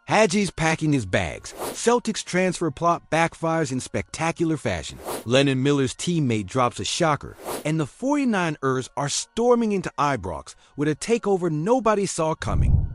Hagi's packing his bags. Celtic's transfer plot backfires in spectacular fashion. Lennon Miller's teammate drops a shocker, and the 49ers are storming into Ibrox with a takeover nobody saw coming.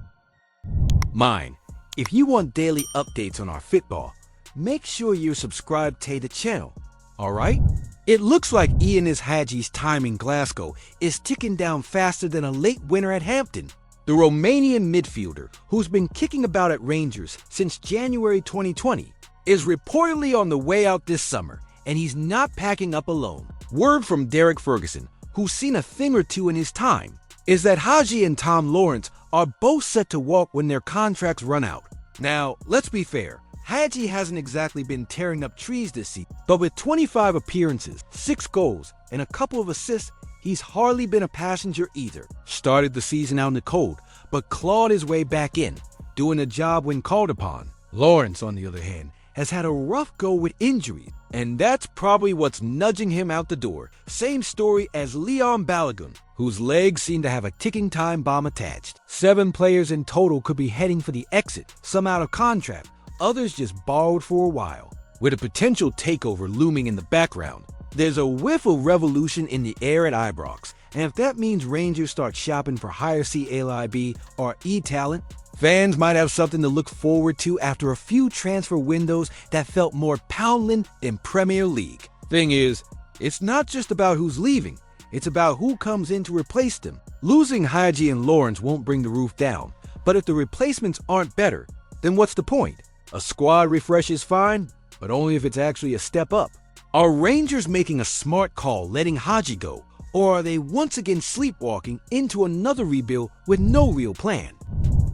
Mind, if you want daily updates on our football, make sure you're subscribed to the channel, alright? It looks like Ianis Hagi's time in Glasgow is ticking down faster than a late winter at Hampton. The Romanian midfielder, who's been kicking about at Rangers since January 2020, is reportedly on the way out this summer, and he's not packing up alone. Word from Derek Ferguson, who's seen a thing or two in his time, is that Hagi and Tom Lawrence are both set to walk when their contracts run out. Now, let's be fair, Hagi hasn't exactly been tearing up trees this season, but with 25 appearances, 6 goals, and a couple of assists, he's hardly been a passenger either. Started the season out in the cold, but clawed his way back in, doing a job when called upon. Lawrence, on the other hand, has had a rough go with injuries, and that's probably what's nudging him out the door. Same story as Leon Balogun, whose legs seem to have a ticking time bomb attached. 7 players in total could be heading for the exit, some out of contract, others just borrowed for a while. With a potential takeover looming in the background, there's a whiff of revolution in the air at Ibrox, and if that means Rangers start shopping for higher CLIB or E-talent, fans might have something to look forward to after a few transfer windows that felt more Poundland than Premier League. Thing is, it's not just about who's leaving, it's about who comes in to replace them. Losing Hagi and Lawrence won't bring the roof down, but if the replacements aren't better, then what's the point? A squad refresh is fine, but only if it's actually a step up. Are Rangers making a smart call letting Hagi go, or are they once again sleepwalking into another rebuild with no real plan?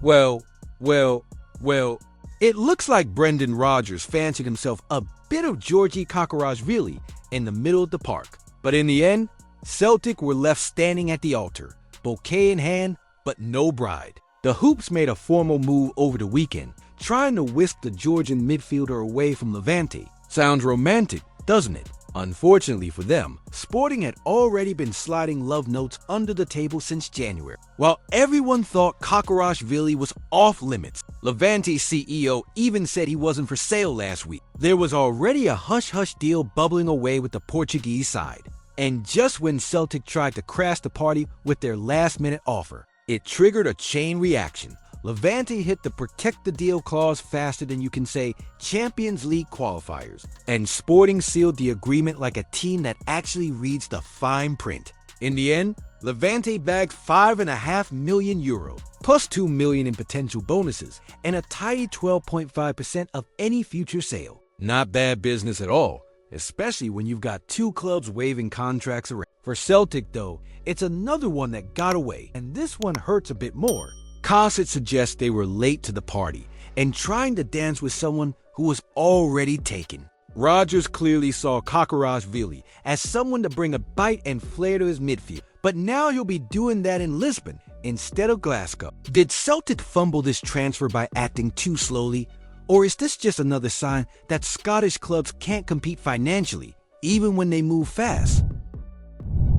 Well, it looks like Brendan Rodgers fancied himself a bit of Giorgi Kochorashvili in the middle of the park. But in the end, Celtic were left standing at the altar, bouquet in hand, but no bride. The Hoops made a formal move over the weekend, trying to whisk the Georgian midfielder away from Levante. Sounds romantic, doesn't it? Unfortunately for them, Sporting had already been sliding love notes under the table since January. While everyone thought Kochorashvili was off limits, Levante's CEO even said he wasn't for sale last week. There was already a hush-hush deal bubbling away with the Portuguese side. And just when Celtic tried to crash the party with their last-minute offer, it triggered a chain reaction. Levante hit the protect the deal clause faster than you can say Champions League qualifiers, and Sporting sealed the agreement like a team that actually reads the fine print. In the end, Levante bagged €5.5 million, plus €2 million in potential bonuses, and a tidy 12.5% of any future sale. Not bad business at all, especially when you've got 2 clubs waving contracts around. For Celtic, though, it's another one that got away, and this one hurts a bit more. Cosset suggests they were late to the party and trying to dance with someone who was already taken. Rodgers clearly saw Kochorashvili as someone to bring a bite and flair to his midfield, but now he'll be doing that in Lisbon instead of Glasgow. Did Celtic fumble this transfer by acting too slowly, or is this just another sign that Scottish clubs can't compete financially, even when they move fast?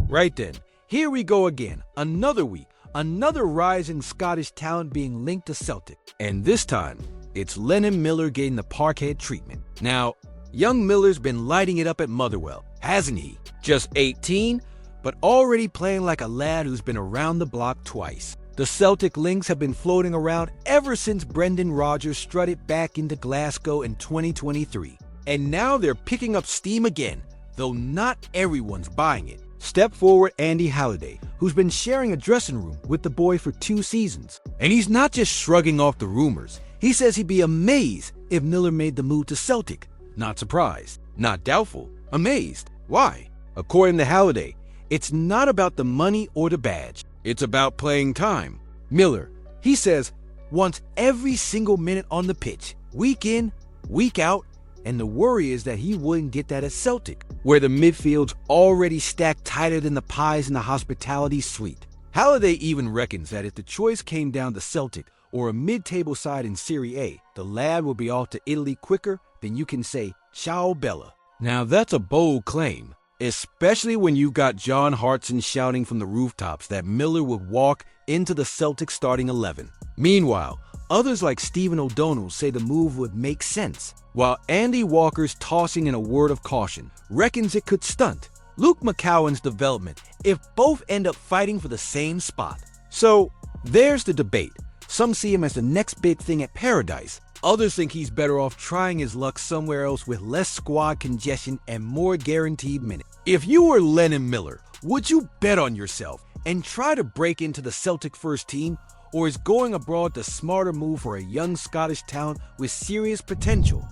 Right then, here we go again, another week. Another rising Scottish talent being linked to Celtic. And this time, it's Lennon Miller getting the Parkhead treatment. Now, young Miller's been lighting it up at Motherwell, hasn't he? Just 18, but already playing like a lad who's been around the block twice. The Celtic links have been floating around ever since Brendan Rodgers strutted back into Glasgow in 2023. And now they're picking up steam again, though not everyone's buying it. Step forward Andy Halliday, who's been sharing a dressing room with the boy for 2 seasons. And he's not just shrugging off the rumors. He says he'd be amazed if Miller made the move to Celtic. Not surprised, not doubtful, amazed. Why? According to Halliday, it's not about the money or the badge. It's about playing time. Miller, he says, wants every single minute on the pitch, week in, week out, and the worry is that he wouldn't get that at Celtic, where the midfield's already stacked tighter than the pies in the hospitality suite. Halliday even reckons that if the choice came down to Celtic or a mid-table side in Serie A, the lad will be off to Italy quicker than you can say, ciao Bella. Now that's a bold claim, especially when you've got John Hartson shouting from the rooftops that Miller would walk into the Celtic starting 11. Meanwhile, Others like Stephen O'Donnell say the move would make sense, while Andy Walker's tossing in a word of caution reckons it could stunt Luke McCowan's development if both end up fighting for the same spot. So there's the debate. Some see him as the next big thing at Paradise. Others think he's better off trying his luck somewhere else with less squad congestion and more guaranteed minutes. If you were Lennon Miller, would you bet on yourself and try to break into the Celtic first team? Or is going abroad the smarter move for a young Scottish talent with serious potential?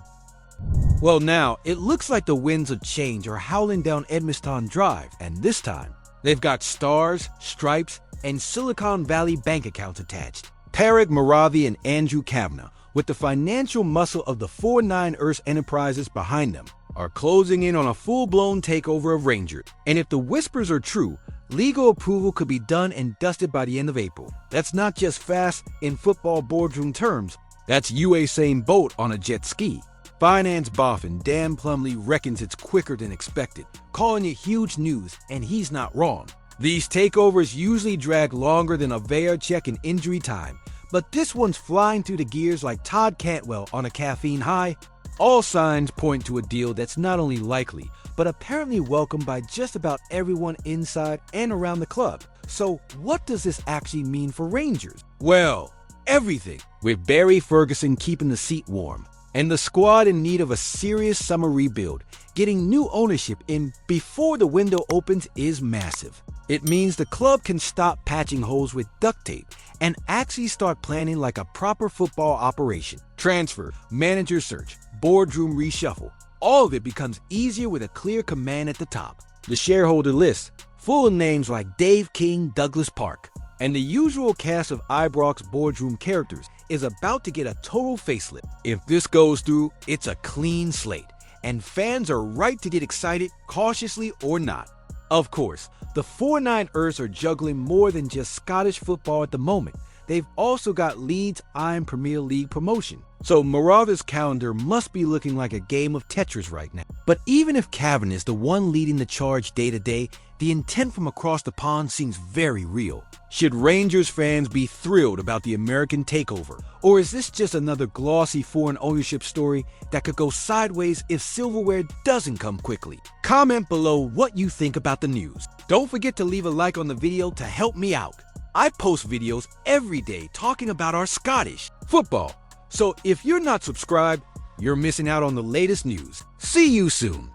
Well, now, it looks like the winds of change are howling down Edmiston Drive, and this time, they've got stars, stripes, and Silicon Valley bank accounts attached. Paraag Marathe and Andrew Cavenagh, with the financial muscle of the 49 Earth Enterprises behind them, are closing in on a full-blown takeover of Rangers. And if the whispers are true, legal approval could be done and dusted by the end of April. That's not just fast in football boardroom terms, that's Usain Bolt on a jet ski. Finance boffin Dan Plumlee reckons it's quicker than expected, calling it huge news, and he's not wrong. These takeovers usually drag longer than a VAR check in injury time, but this one's flying through the gears like Todd Cantwell on a caffeine high. All signs point to a deal that's not only likely, but apparently welcomed by just about everyone inside and around the club. So what does this actually mean for Rangers? Well, everything, with Barry Ferguson keeping the seat warm, and the squad in need of a serious summer rebuild. Getting new ownership in before the window opens is massive. It means the club can stop patching holes with duct tape and actually start planning like a proper football operation. Transfer, manager search, boardroom reshuffle, all of it becomes easier with a clear command at the top. The shareholder list, full of names like Dave King, Douglas Park, and the usual cast of Ibrox boardroom characters, is about to get a total facelift. If this goes through, it's a clean slate, and fans are right to get excited, cautiously or not. Of course, the 49 Earths are juggling more than just Scottish football at the moment. They've also got Leeds Iron Premier League promotion. So Marathe's calendar must be looking like a game of Tetris right now. But even if Cavenagh is the one leading the charge day to day, the intent from across the pond seems very real. Should Rangers fans be thrilled about the American takeover? Or is this just another glossy foreign ownership story that could go sideways if silverware doesn't come quickly? Comment below what you think about the news. Don't forget to leave a like on the video to help me out. I post videos every day talking about our Scottish football. So if you're not subscribed, you're missing out on the latest news. See you soon.